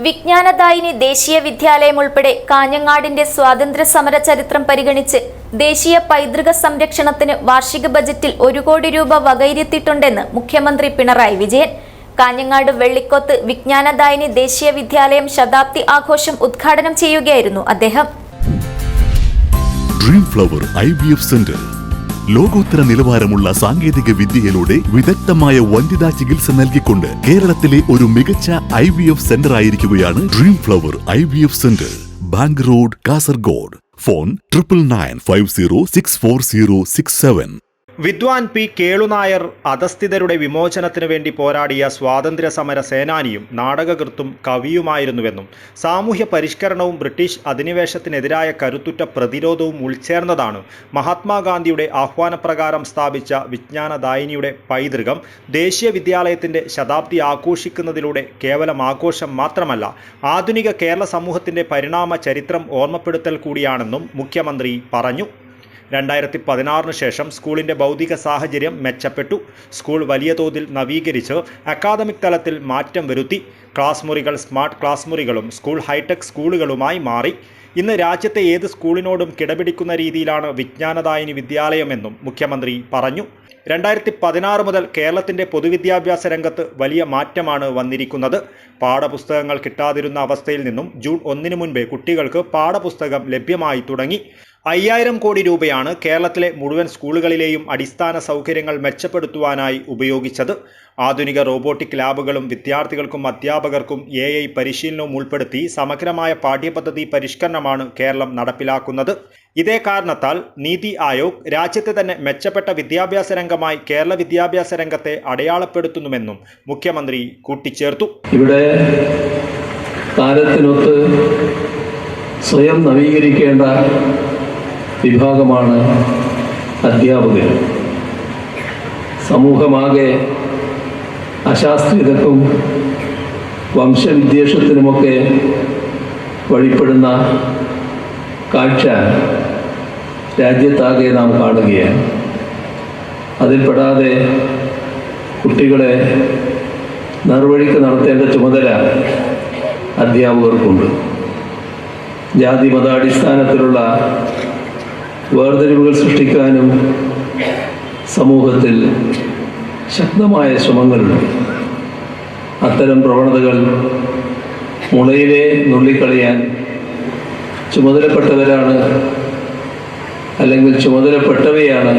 വിജ്ഞാനദായിനി ദേശീയ വിദ്യാലയം ഉൾപ്പെടെ കാഞ്ഞങ്ങാടിന്റെ സ്വാതന്ത്ര്യ സമര ചരിത്രം പരിഗണിച്ച് ദേശീയ പൈതൃക സംരക്ഷണത്തിന് വാർഷിക ബജറ്റിൽ 1 കോടി രൂപ വകയിരുത്തിയിട്ടുണ്ടെന്ന് മുഖ്യമന്ത്രി പിണറായി വിജയൻ. കാഞ്ഞങ്ങാട് വെള്ളിക്കോത്ത് വിജ്ഞാനദായിനി ദേശീയ വിദ്യാലയം ശതാബ്ദി ആഘോഷം ഉദ്ഘാടനം ചെയ്യുകയായിരുന്നു അദ്ദേഹം. ഡ്രീം ഫ്ലവർ IVF സെന്റർ ലോകോത്തര നിലവാരമുള്ള സാങ്കേതിക വിദ്യയിലൂടെ വിദഗ്ധമായ വന്ധ്യതാ ചികിത്സ നൽകിക്കൊണ്ട് കേരളത്തിലെ ഒരു മികച്ച IVF സെന്റർ ആയിരിക്കുകയാണ് dream flower IVF centre, bank road, Kasaragod. Phone 9950644067. വിദ്വാൻ പി കേളുനായർ അധസ്ഥിതരുടെ വിമോചനത്തിനു വേണ്ടി പോരാടിയ സ്വാതന്ത്ര്യ സമര സേനാനിയും നാടകകൃത്തും കവിയുമായിരുന്നുവെന്നും സാമൂഹ്യ പരിഷ്കരണവും ബ്രിട്ടീഷ് അധിനിവേശത്തിനെതിരായ കരുത്തുറ്റ പ്രതിരോധവും ഉൾച്ചേർന്നതാണ് മഹാത്മാഗാന്ധിയുടെ ആഹ്വാനപ്രകാരം സ്ഥാപിച്ച വിജ്ഞാനദായിനിയുടെ പൈതൃകം ദേശീയ വിദ്യാലയത്തിൻ്റെ ശതാബ്ദി ആഘോഷിക്കുന്നതിലൂടെ കേവലം ആഘോഷം മാത്രമല്ല, ആധുനിക കേരള സമൂഹത്തിൻ്റെ പരിണാമ ചരിത്രം ഓർമ്മപ്പെടുത്തൽ കൂടിയാണെന്നും മുഖ്യമന്ത്രി പറഞ്ഞു. 2016 ശേഷം സ്കൂളിൻ്റെ ഭൗതിക സാഹചര്യം മെച്ചപ്പെട്ടു. സ്കൂൾ വലിയ തോതിൽ നവീകരിച്ച് അക്കാദമിക് തലത്തിൽ മാറ്റം വരുത്തി. ക്ലാസ് മുറികൾ സ്മാർട്ട് ക്ലാസ് മുറികളും സ്കൂൾ ഹൈടെക് സ്കൂളുകളുമായി മാറി. ഇന്ന് രാജ്യത്തെ ഏത് സ്കൂളിനോടും കിടപിടിക്കുന്ന രീതിയിലാണ് വിജ്ഞാനദായിനി വിദ്യാലയമെന്നും മുഖ്യമന്ത്രി പറഞ്ഞു. 2016 മുതൽ കേരളത്തിൻ്റെ പൊതുവിദ്യാഭ്യാസ രംഗത്ത് വലിയ മാറ്റമാണ് വന്നിരിക്കുന്നത്. പാഠപുസ്തകങ്ങൾ കിട്ടാതിരുന്ന അവസ്ഥയിൽ നിന്നും ജൂൺ 1 മുൻപേ കുട്ടികൾക്ക് പാഠപുസ്തകം ലഭ്യമായി തുടങ്ങി. 5000 കോടി രൂപയാണ് കേരളത്തിലെ മുഴുവൻ സ്കൂളുകളിലെയും അടിസ്ഥാന സൗകര്യങ്ങൾ മെച്ചപ്പെടുത്തുവാനായി ഉപയോഗിച്ചത്. ആധുനിക റോബോട്ടിക് ലാബുകളും വിദ്യാർത്ഥികൾക്കും അധ്യാപകർക്കും AI പരിശീലനവും ഉൾപ്പെടുത്തി സമഗ്രമായ പാഠ്യപദ്ധതി പരിഷ്കരണമാണ് കേരളം നടപ്പിലാക്കുന്നത്. ഇതേ കാരണത്താൽ നീതി ആയോഗ് രാജ്യത്തെ തന്നെ മെച്ചപ്പെട്ട വിദ്യാഭ്യാസ രംഗമായി കേരള വിദ്യാഭ്യാസ രംഗത്തെ അടയാളപ്പെടുത്തുന്നുവെന്നും മുഖ്യമന്ത്രി കൂട്ടിച്ചേർത്തു. ഇവിടെ കാലത്തിനൊത്ത് സ്വയം നവീകരിക്കേണ്ട വിഭാഗമാണ് അധ്യാപകർ. സമൂഹമാകെ അശാസ്ത്രീയതക്കും വംശവിദ്വേഷത്തിനുമൊക്കെ വഴിപ്പെടുന്ന കാഴ്ച രാജ്യത്താകെ നാം കാണുകയാണ്. അതിൽപ്പെടാതെ കുട്ടികളെ നേർവഴിക്ക് നടത്തേണ്ട ചുമതല അധ്യാപകർക്കുണ്ട്. ജാതി മതാടിസ്ഥാനത്തിലുള്ള വേർതിരിവുകൾ സൃഷ്ടിക്കാനും സമൂഹത്തിൽ ശക്തമായ ശ്രമങ്ങളുണ്ട്. അത്തരം പ്രവണതകൾ മുളയിലെ നുള്ളിക്കളയാൻ ചുമതലപ്പെട്ടവരാണ്, അല്ലെങ്കിൽ ചുമതലപ്പെട്ടവയാണ്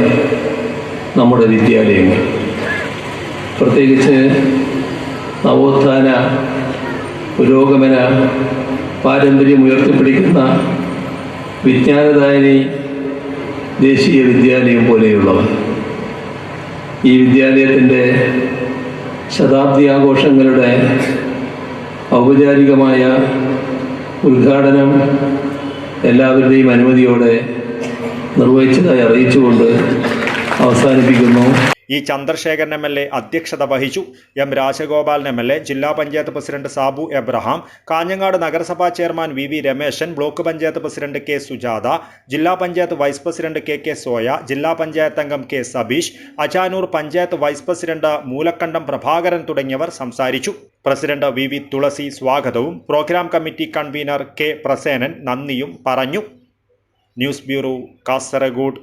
നമ്മുടെ വിദ്യാലയങ്ങൾ. പ്രത്യേകിച്ച് നവോത്ഥാന പുരോഗമന പാരമ്പര്യം ഉയർത്തിപ്പിടിക്കുന്ന വിജ്ഞാനദായിനി ദേശീയ വിദ്യാലയം പോലെയുള്ളവ. ഈ വിദ്യാലയത്തിൻ്റെ ശതാബ്ദി ആഘോഷങ്ങളുടെ ഔപചാരികമായ ഉദ്ഘാടനം എല്ലാവരുടെയും അനുമതിയോടെ നിർവഹിച്ചതായി അറിയിച്ചുകൊണ്ട് അവസാനിപ്പിക്കുന്നു. ഇ. ചന്ദ്രശേഖരൻ MLA അധ്യക്ഷത വഹിച്ചു. M. രാജഗോപാലൻ MLA, ജില്ലാ പഞ്ചായത്ത് പ്രസിഡന്റ് സാബു എബ്രഹാം, കാഞ്ഞങ്ങാട് നഗരസഭാ chairman VV Rameshan, block panchayat president K. Sujatha, ജില്ലാ panchayat vice president KK Soya, ജില്ലാ പഞ്ചായത്ത് അംഗം K. Sabeesh, Ajanur panchayat vice president Moolakkandam Prabhakaran തുടങ്ങിയവർ സംസാരിച്ചു. പ്രസിഡന്റ് VV തുളസി സ്വാഗതവും programme committee convener K. Prasenan നന്ദിയും പറഞ്ഞു. News bureau, Kasaragod.